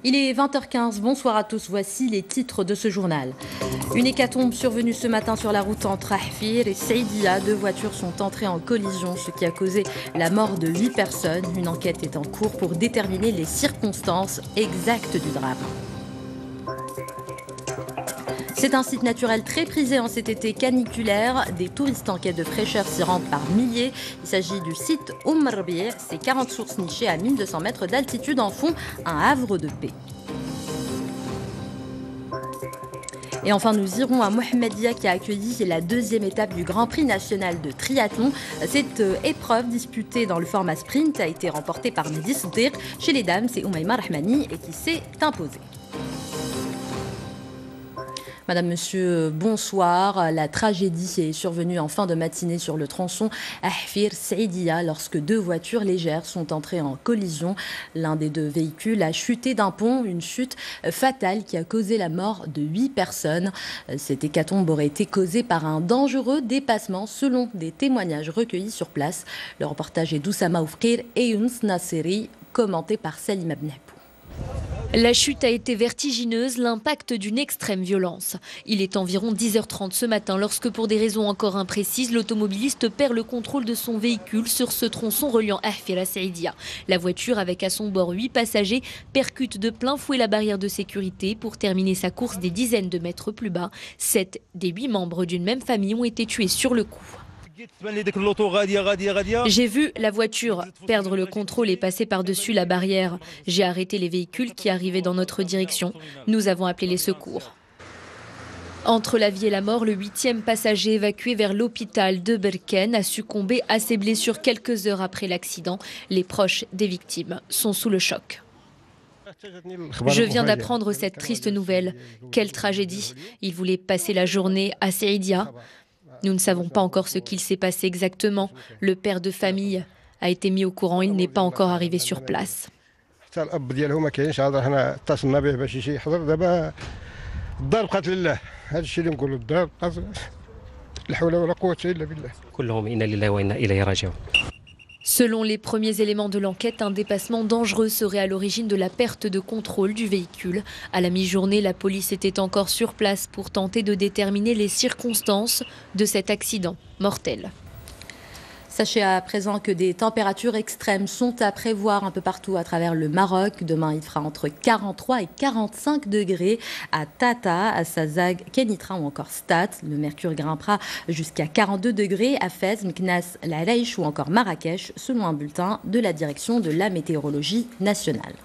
Il est 20h15, bonsoir à tous, voici les titres de ce journal. Une hécatombe survenue ce matin sur la route entre Ahfir et Saïdia. 2 voitures sont entrées en collision, ce qui a causé la mort de 8 personnes. Une enquête est en cours pour déterminer les circonstances exactes du drame. C'est un site naturel très prisé en cet été caniculaire. Des touristes en quête de fraîcheur s'y rendent par milliers. Il s'agit du site Rbieh. Ces 40 sources nichées à 1200 mètres d'altitude en font un havre de paix. Et enfin, nous irons à Mohammedia qui a accueilli la 2e étape du Grand Prix national de triathlon. Cette épreuve disputée dans le format sprint a été remportée par Mehdi Soutir. Chez les dames, c'est Oumaima Rahmani et qui s'est imposée. Madame, Monsieur, bonsoir. La tragédie est survenue en fin de matinée sur le tronçon Ahfir-Saïdia lorsque 2 voitures légères sont entrées en collision. L'un des 2 véhicules a chuté d'un pont, une chute fatale qui a causé la mort de 8 personnes. Cette hécatombe aurait été causée par un dangereux dépassement selon des témoignages recueillis sur place. Le reportage est d'Oussama Oufkir et Younes Nasseri, commenté par Salim Abnebou. La chute a été vertigineuse, l'impact d'une extrême violence. Il est environ 10h30 ce matin lorsque, pour des raisons encore imprécises, l'automobiliste perd le contrôle de son véhicule sur ce tronçon reliant Ahfir à Saïdia. La voiture, avec à son bord 8 passagers, percute de plein fouet la barrière de sécurité pour terminer sa course des dizaines de mètres plus bas. 7 des 8 membres d'une même famille ont été tués sur le coup. J'ai vu la voiture perdre le contrôle et passer par-dessus la barrière. J'ai arrêté les véhicules qui arrivaient dans notre direction. Nous avons appelé les secours. Entre la vie et la mort, le 8e passager évacué vers l'hôpital de Berken a succombé à ses blessures quelques heures après l'accident. Les proches des victimes sont sous le choc. Je viens d'apprendre cette triste nouvelle. Quelle tragédie. Il voulait passer la journée à Saïdia. Nous ne savons pas encore ce qu'il s'est passé exactement. Le père de famille a été mis au courant, il n'est pas encore arrivé sur place. Selon les premiers éléments de l'enquête, un dépassement dangereux serait à l'origine de la perte de contrôle du véhicule. À la mi-journée, la police était encore sur place pour tenter de déterminer les circonstances de cet accident mortel. Sachez à présent que des températures extrêmes sont à prévoir un peu partout à travers le Maroc. Demain, il fera entre 43 et 45 degrés à Tata, à Sazag, Kenitra ou encore Stat. Le mercure grimpera jusqu'à 42 degrés à Fès, Meknas, La Laïch ou encore Marrakech, selon un bulletin de la direction de la météorologie nationale.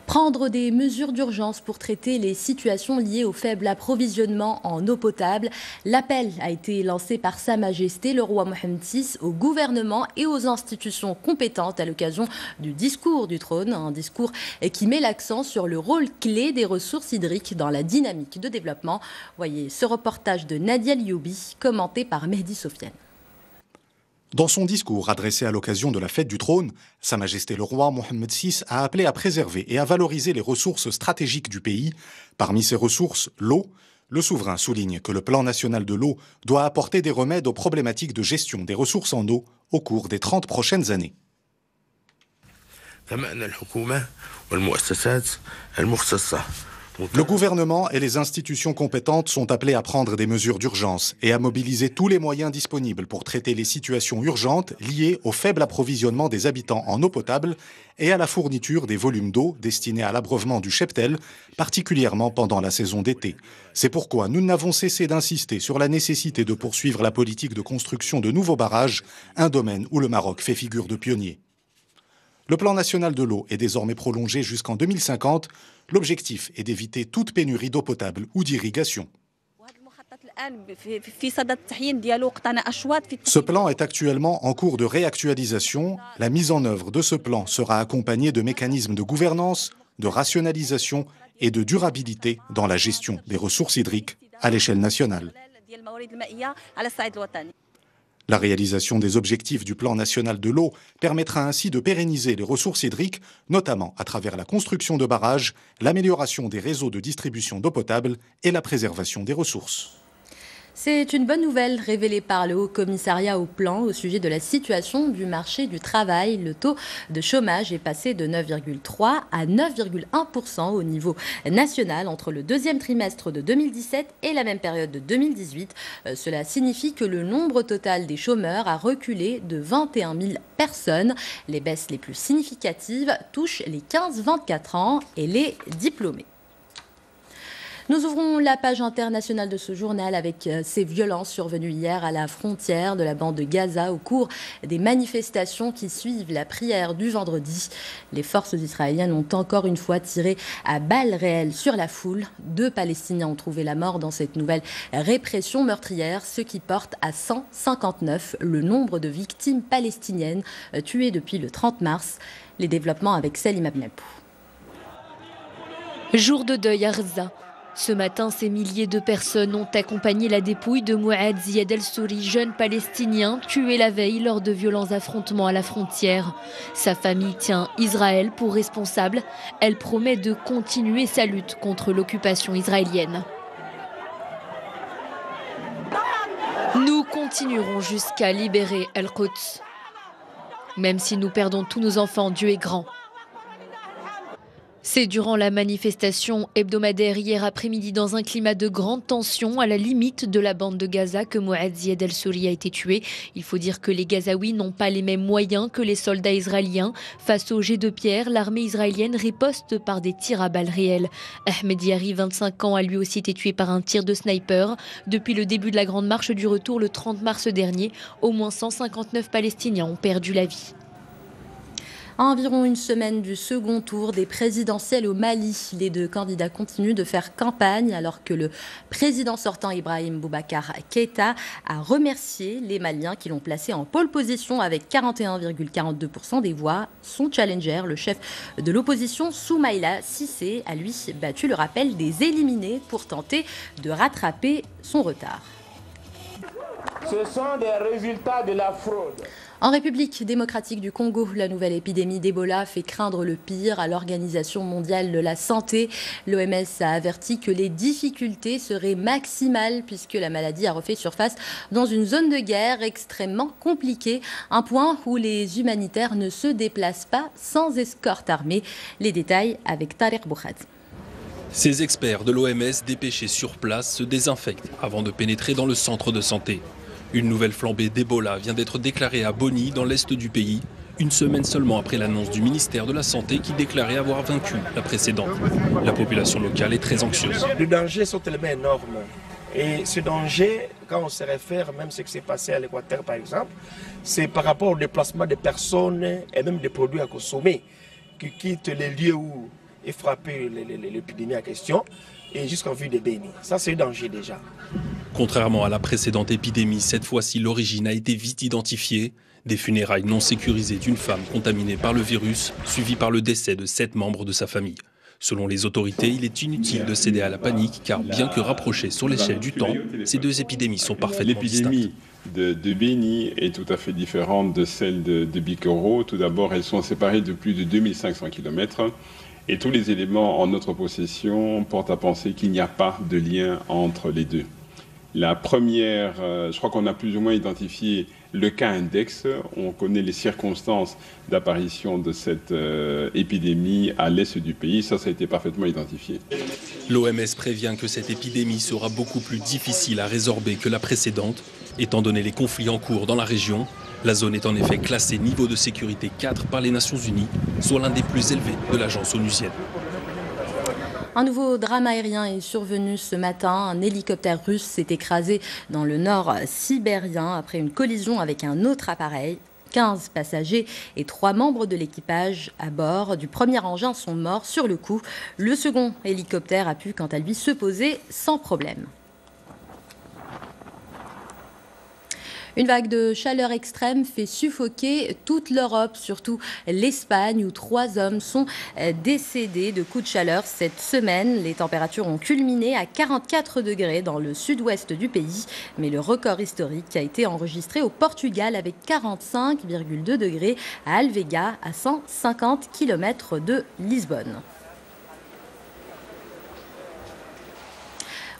Prendre des mesures d'urgence pour traiter les situations liées au faible approvisionnement en eau potable. L'appel a été lancé par Sa Majesté le roi Mohammed VI au gouvernement et aux institutions compétentes à l'occasion du discours du trône. Un discours qui met l'accent sur le rôle clé des ressources hydriques dans la dynamique de développement. Voyez ce reportage de Nadia Lioubi, commenté par Mehdi Sofiane. Dans son discours adressé à l'occasion de la fête du trône, Sa Majesté le roi Mohammed VI a appelé à préserver et à valoriser les ressources stratégiques du pays. Parmi ces ressources, l'eau. Le souverain souligne que le plan national de l'eau doit apporter des remèdes aux problématiques de gestion des ressources en eau au cours des 30 prochaines années. Le gouvernement et les institutions compétentes sont appelés à prendre des mesures d'urgence et à mobiliser tous les moyens disponibles pour traiter les situations urgentes liées au faible approvisionnement des habitants en eau potable et à la fourniture des volumes d'eau destinés à l'abreuvement du cheptel, particulièrement pendant la saison d'été. C'est pourquoi nous n'avons cessé d'insister sur la nécessité de poursuivre la politique de construction de nouveaux barrages, un domaine où le Maroc fait figure de pionnier. Le plan national de l'eau est désormais prolongé jusqu'en 2050. L'objectif est d'éviter toute pénurie d'eau potable ou d'irrigation. Ce plan est actuellement en cours de réactualisation. La mise en œuvre de ce plan sera accompagnée de mécanismes de gouvernance, de rationalisation et de durabilité dans la gestion des ressources hydriques à l'échelle nationale. La réalisation des objectifs du plan national de l'eau permettra ainsi de pérenniser les ressources hydriques, notamment à travers la construction de barrages, l'amélioration des réseaux de distribution d'eau potable et la préservation des ressources. C'est une bonne nouvelle révélée par le Haut Commissariat au Plan au sujet de la situation du marché du travail. Le taux de chômage est passé de 9,3 à 9,1% au niveau national entre le deuxième trimestre de 2017 et la même période de 2018. Cela signifie que le nombre total des chômeurs a reculé de 21 000 personnes. Les baisses les plus significatives touchent les 15-24 ans et les diplômés. Nous ouvrons la page internationale de ce journal avec ces violences survenues hier à la frontière de la bande de Gaza au cours des manifestations qui suivent la prière du vendredi. Les forces israéliennes ont encore une fois tiré à balles réelles sur la foule. 2 Palestiniens ont trouvé la mort dans cette nouvelle répression meurtrière, ce qui porte à 159 le nombre de victimes palestiniennes tuées depuis le 30 mars. Les développements avec Salim Abnabou. Jour de deuil à Gaza. Ce matin, ces milliers de personnes ont accompagné la dépouille de Mouad Ziad el-Souri, jeune palestinien tué la veille lors de violents affrontements à la frontière. Sa famille tient Israël pour responsable. Elle promet de continuer sa lutte contre l'occupation israélienne. Nous continuerons jusqu'à libérer El-Quds. Même si nous perdons tous nos enfants, Dieu est grand. C'est durant la manifestation hebdomadaire hier après-midi dans un climat de grande tension à la limite de la bande de Gaza que Mouad Ziad el-Souri a été tué. Il faut dire que les Gazaouis n'ont pas les mêmes moyens que les soldats israéliens. Face au jet de pierre, l'armée israélienne riposte par des tirs à balles réelles. Ahmed Yari, 25 ans, a lui aussi été tué par un tir de sniper. Depuis le début de la grande marche du retour le 30 mars dernier, au moins 159 Palestiniens ont perdu la vie. À environ une semaine du second tour des présidentielles au Mali, les 2 candidats continuent de faire campagne alors que le président sortant Ibrahim Boubacar Keïta a remercié les Maliens qui l'ont placé en pole position avec 41,42% des voix. Son challenger, le chef de l'opposition Soumaïla Cissé, a lui battu le rappel des éliminés pour tenter de rattraper son retard. Ce sont des résultats de la fraude. En République démocratique du Congo, la nouvelle épidémie d'Ebola fait craindre le pire à l'Organisation mondiale de la santé. L'OMS a averti que les difficultés seraient maximales puisque la maladie a refait surface dans une zone de guerre extrêmement compliquée, un point où les humanitaires ne se déplacent pas sans escorte armée. Les détails avec Tariq Boukhad. Ces experts de l'OMS dépêchés sur place se désinfectent avant de pénétrer dans le centre de santé. Une nouvelle flambée d'Ebola vient d'être déclarée à Boni, dans l'est du pays, une semaine seulement après l'annonce du ministère de la Santé qui déclarait avoir vaincu la précédente. La population locale est très anxieuse. Les dangers sont tellement énormes. Et ce danger, quand on se réfère même à ce qui s'est passé à l'Équateur par exemple, c'est par rapport au déplacement des personnes et même des produits à consommer qui quittent les lieux où est frappée l'épidémie en question et jusqu'en vue des bénis. Ça, c'est un danger déjà. Contrairement à la précédente épidémie, cette fois-ci, l'origine a été vite identifiée. Des funérailles non sécurisées d'une femme contaminée par le virus, suivie par le décès de 7 membres de sa famille. Selon les autorités, il est inutile de céder à la panique, car bien que rapprochées sur l'échelle du temps, ces 2 épidémies sont parfaitement distinctes. L'épidémie de Béni est tout à fait différente de celle de Bikoro. Tout d'abord, elles sont séparées de plus de 2500 km. Et tous les éléments en notre possession portent à penser qu'il n'y a pas de lien entre les 2. La première, je crois qu'on a plus ou moins identifié le cas index. On connaît les circonstances d'apparition de cette épidémie à l'est du pays. Ça a été parfaitement identifié. L'OMS prévient que cette épidémie sera beaucoup plus difficile à résorber que la précédente, étant donné les conflits en cours dans la région. La zone est en effet classée niveau de sécurité 4 par les Nations Unies, soit l'un des plus élevés de l'agence onusienne. Un nouveau drame aérien est survenu ce matin. Un hélicoptère russe s'est écrasé dans le nord sibérien après une collision avec un autre appareil. 15 passagers et 3 membres de l'équipage à bord du premier engin sont morts sur le coup. Le second hélicoptère a pu quant à lui se poser sans problème. Une vague de chaleur extrême fait suffoquer toute l'Europe, surtout l'Espagne, où 3 hommes sont décédés de coups de chaleur cette semaine. Les températures ont culminé à 44 degrés dans le sud-ouest du pays, mais le record historique a été enregistré au Portugal avec 45,2 degrés à Alvega, à 150 km de Lisbonne.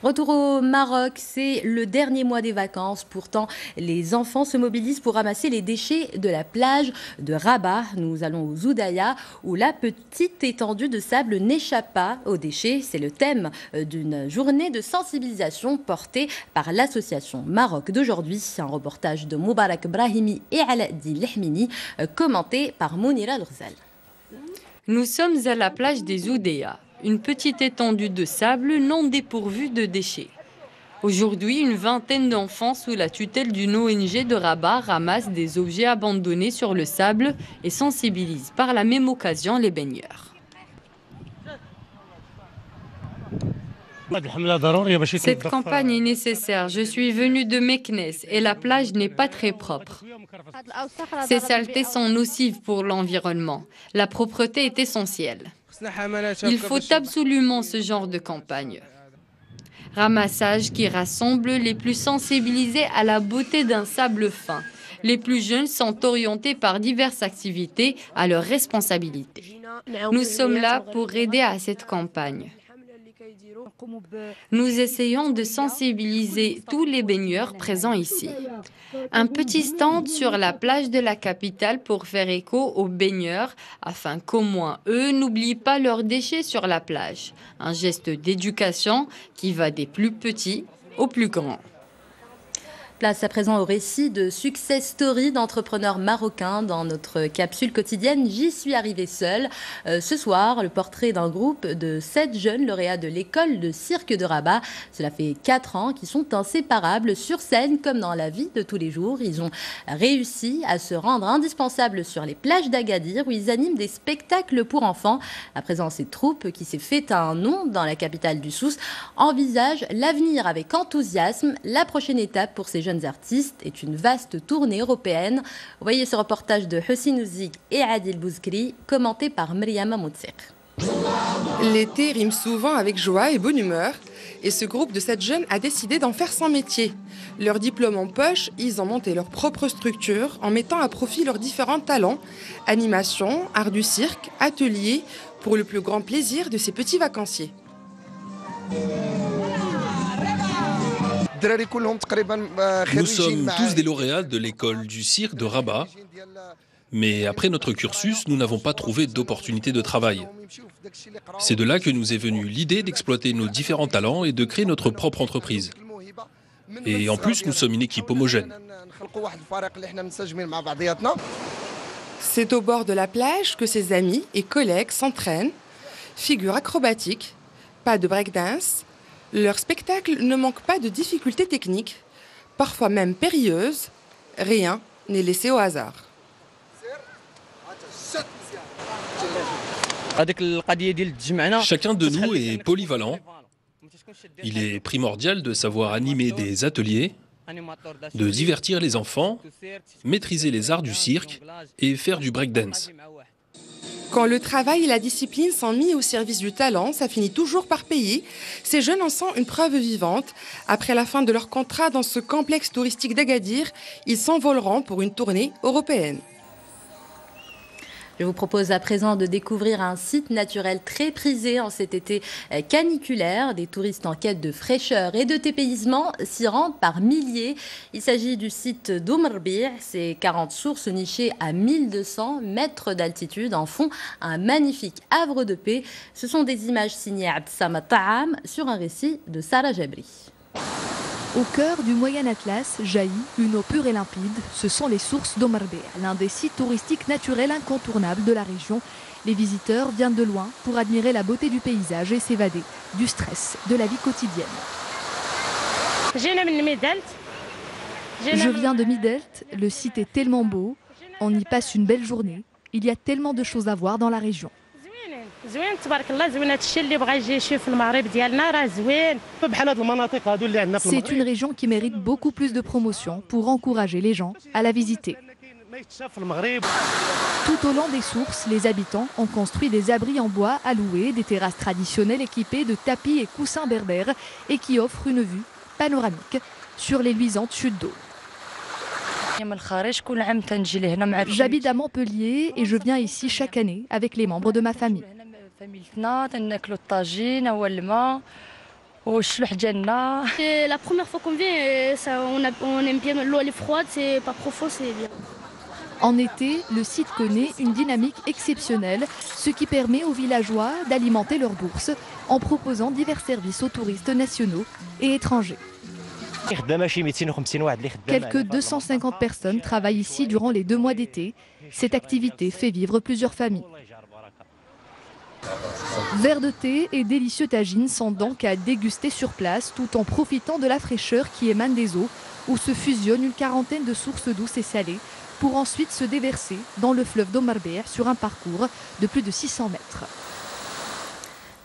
Retour au Maroc, c'est le dernier mois des vacances. Pourtant, les enfants se mobilisent pour ramasser les déchets de la plage de Rabat. Nous allons au Zoudaya, où la petite étendue de sable n'échappe pas aux déchets. C'est le thème d'une journée de sensibilisation portée par l'association Maroc d'aujourd'hui. C'est un reportage de Moubarak Brahimi et Aladdin Lehmini, commenté par Mounira Ghzal. Nous sommes à la plage des Zoudaya, une petite étendue de sable non dépourvue de déchets. Aujourd'hui, une vingtaine d'enfants sous la tutelle d'une ONG de Rabat ramassent des objets abandonnés sur le sable et sensibilisent par la même occasion les baigneurs. Cette campagne est nécessaire. Je suis venue de Meknes et la plage n'est pas très propre. Ces saletés sont nocives pour l'environnement. La propreté est essentielle. Il faut absolument ce genre de campagne. Ramassage qui rassemble les plus sensibilisés à la beauté d'un sable fin. Les plus jeunes sont orientés par diverses activités à leur responsabilité. Nous sommes là pour aider à cette campagne. Nous essayons de sensibiliser tous les baigneurs présents ici. Un petit stand sur la plage de la capitale pour faire écho aux baigneurs afin qu'au moins eux n'oublient pas leurs déchets sur la plage. Un geste d'éducation qui va des plus petits aux plus grands. Place à présent au récit de success story d'entrepreneurs marocains dans notre capsule quotidienne. J'y suis arrivée seule. Ce soir, le portrait d'un groupe de 7 jeunes lauréats de l'école de cirque de Rabat. Cela fait 4 ans qu'ils sont inséparables sur scène comme dans la vie de tous les jours. Ils ont réussi à se rendre indispensables sur les plages d'Agadir où ils animent des spectacles pour enfants. À présent, cette troupe qui s'est fait un nom dans la capitale du Souss envisage l'avenir avec enthousiasme. La prochaine étape pour ces jeunes artistes est une vaste tournée européenne. Voyez ce reportage de Hussein Ouzik et Adil Bouzkri, commenté par Mriama Moutsek. L'été rime souvent avec joie et bonne humeur, et ce groupe de 7 jeunes a décidé d'en faire son métier. Leur diplôme en poche, ils ont monté leur propre structure en mettant à profit leurs différents talents, animation, art du cirque, ateliers, pour le plus grand plaisir de ces petits vacanciers. Nous sommes tous des lauréats de l'école du cirque de Rabat, mais après notre cursus, nous n'avons pas trouvé d'opportunité de travail. C'est de là que nous est venue l'idée d'exploiter nos différents talents et de créer notre propre entreprise. Et en plus, nous sommes une équipe homogène. C'est au bord de la plage que ses amis et collègues s'entraînent. Figures acrobatiques, pas de breakdance. Leur spectacle ne manque pas de difficultés techniques, parfois même périlleuses. Rien n'est laissé au hasard. Chacun de nous est polyvalent. Il est primordial de savoir animer des ateliers, de divertir les enfants, maîtriser les arts du cirque et faire du breakdance. Quand le travail et la discipline sont mis au service du talent, ça finit toujours par payer. Ces jeunes en sont une preuve vivante. Après la fin de leur contrat dans ce complexe touristique d'Agadir, ils s'envoleront pour une tournée européenne. Je vous propose à présent de découvrir un site naturel très prisé en cet été caniculaire. Des touristes en quête de fraîcheur et de dépaysement s'y rendent par milliers. Il s'agit du site d'Oumerbir. Ces 40 sources nichées à 1200 mètres d'altitude en font un magnifique havre de paix. Ce sont des images signées Abdessamad Taam sur un récit de Sarah Jabri. Au cœur du Moyen Atlas jaillit une eau pure et limpide. Ce sont les sources d'Oumerbir, l'un des sites touristiques naturels incontournables de la région. Les visiteurs viennent de loin pour admirer la beauté du paysage et s'évader du stress de la vie quotidienne. Je viens de Midelt, le site est tellement beau, on y passe une belle journée. Il y a tellement de choses à voir dans la région. C'est une région qui mérite beaucoup plus de promotion pour encourager les gens à la visiter. Tout au long des sources, les habitants ont construit des abris en bois à louer, des terrasses traditionnelles équipées de tapis et coussins berbères et qui offrent une vue panoramique sur les luisantes chutes d'eau. J'habite à Montpellier et je viens ici chaque année avec les membres de ma famille. C'est la première fois qu'on vient et on aime bien. L'eau elle est froide, c'est pas profond, c'est bien. En été, le site connaît une dynamique exceptionnelle, ce qui permet aux villageois d'alimenter leurs bourses en proposant divers services aux touristes nationaux et étrangers. Quelques 250 personnes travaillent ici durant les 2 mois d'été. Cette activité fait vivre plusieurs familles. Verre de thé et délicieux tagines sont donc à déguster sur place tout en profitant de la fraîcheur qui émane des eaux où se fusionnent une quarantaine de sources douces et salées pour ensuite se déverser dans le fleuve d'Omarbeh sur un parcours de plus de 600 mètres.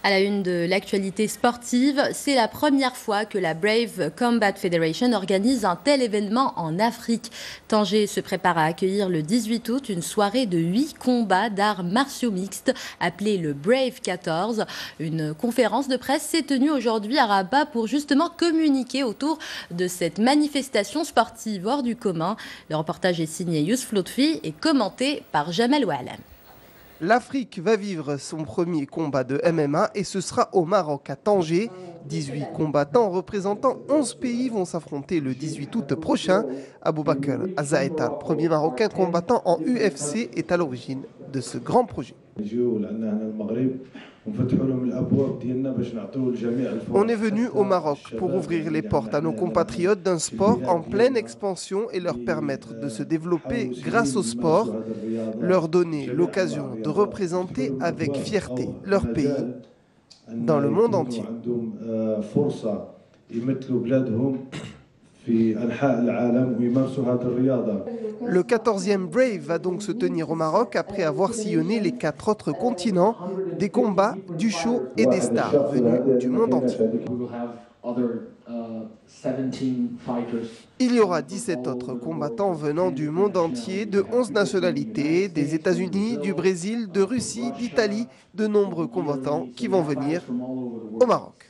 À la une de l'actualité sportive, c'est la première fois que la Brave Combat Federation organise un tel événement en Afrique. Tanger se prépare à accueillir le 18 août une soirée de 8 combats d'arts martiaux mixtes appelée le Brave 14. Une conférence de presse s'est tenue aujourd'hui à Rabat pour justement communiquer autour de cette manifestation sportive hors du commun. Le reportage est signé Yousf Lotfi et commenté par Jamal Oualam. L'Afrique va vivre son premier combat de MMA et ce sera au Maroc, à Tanger. 18 combattants représentant 11 pays vont s'affronter le 18 août prochain. Aboubakar Azaetar, premier Marocain combattant en UFC, est à l'origine de ce grand projet. On est venu au Maroc pour ouvrir les portes à nos compatriotes d'un sport en pleine expansion et leur permettre de se développer grâce au sport, leur donner l'occasion de représenter avec fierté leur pays dans le monde entier. Le 14e Brave va donc se tenir au Maroc après avoir sillonné les 4 autres continents, des combats, du show et des stars venus du monde entier. Il y aura 17 autres combattants venant du monde entier, de 11 nationalités, des États-Unis, du Brésil, de Russie, d'Italie, de nombreux combattants qui vont venir au Maroc.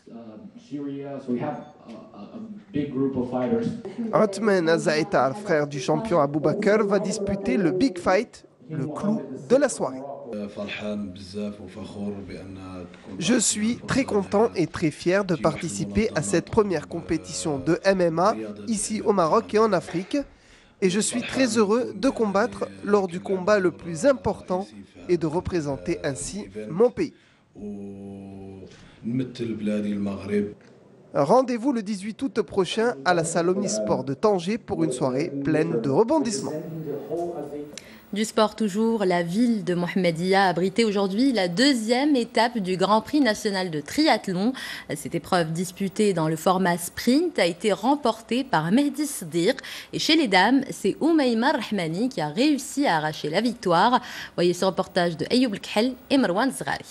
Othman Azaetar, frère du champion Aboubakar, va disputer le Big Fight, le clou de la soirée. Je suis très content et très fier de participer à cette première compétition de MMA ici au Maroc et en Afrique. Et je suis très heureux de combattre lors du combat le plus important et de représenter ainsi mon pays. Rendez-vous le 18 août prochain à la salle Omnisport de Tanger pour une soirée pleine de rebondissements. Du sport toujours, la ville de Mohammedia a abrité aujourd'hui la 2e étape du Grand Prix national de triathlon. Cette épreuve disputée dans le format sprint a été remportée par Mehdi Sdir. Et chez les dames, c'est Oumaima Rahmani qui a réussi à arracher la victoire. Voyez ce reportage de Ayoub Lkhel et Marwan Zghari.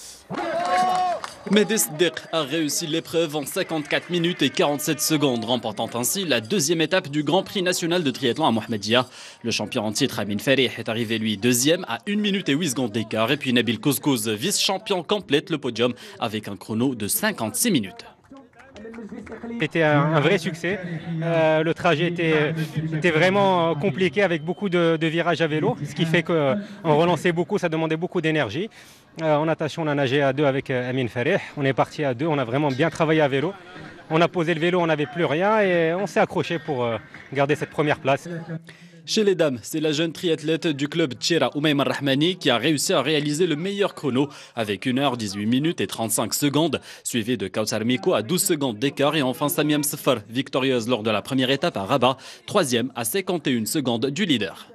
Mehdi Sdir a réussi l'épreuve en 54 minutes et 47 secondes, remportant ainsi la 2e étape du Grand Prix national de triathlon à Mohammedia. Le champion en titre Amin Farih est arrivé lui 2e à 1 minute et 8 secondes d'écart. Et puis Nabil Kouzkouz, vice-champion, complète le podium avec un chrono de 56 minutes. C'était un vrai succès. Le trajet était vraiment compliqué avec beaucoup de virages à vélo, ce qui fait qu'on relançait beaucoup, ça demandait beaucoup d'énergie. En natation, on a nagé à 2 avec Amin Farih. On est parti à 2, on a vraiment bien travaillé à vélo. On a posé le vélo, on n'avait plus rien et on s'est accroché pour garder cette première place. Chez les dames, c'est la jeune triathlète du club Tchera Oumaima Rahmani qui a réussi à réaliser le meilleur chrono avec 1 h 18 minutes et 35 secondes, suivi de Kautsar Miko à 12 secondes d'écart et enfin Samia Msefar, victorieuse lors de la première étape à Rabat, 3e à 51 secondes du leader.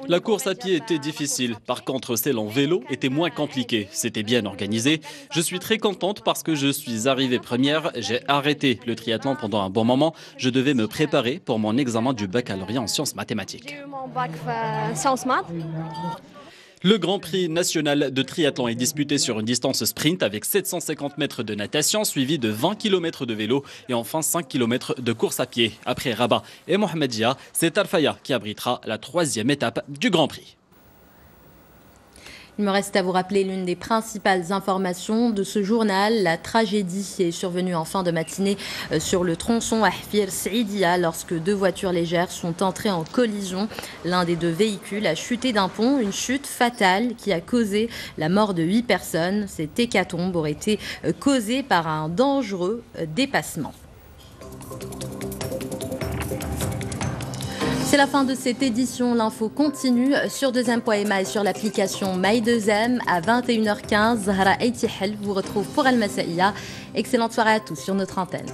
La course à pied était difficile. Par contre, celle en vélo était moins compliquée. C'était bien organisé. Je suis très contente parce que je suis arrivée première. J'ai arrêté le triathlon pendant un bon moment. Je devais me préparer pour mon examen du baccalauréat en sciences mathématiques. Le Grand Prix national de triathlon est disputé sur une distance sprint avec 750 mètres de natation, suivi de 20 km de vélo et enfin 5 km de course à pied. Après Rabat et Mohammedia, c'est Tarfaya qui abritera la 3e étape du Grand Prix. Il me reste à vous rappeler l'une des principales informations de ce journal. La tragédie est survenue en fin de matinée sur le tronçon Ahfir Saïdia lorsque deux voitures légères sont entrées en collision. L'un des deux véhicules a chuté d'un pont, une chute fatale qui a causé la mort de 8 personnes. Cette hécatombe aurait été causée par un dangereux dépassement. C'est la fin de cette édition. L'info continue sur 2m.ma et sur l'application My2M à 21h15. Zahra Aitihel vous retrouve pour Al Masaïa. Excellente soirée à tous sur notre antenne.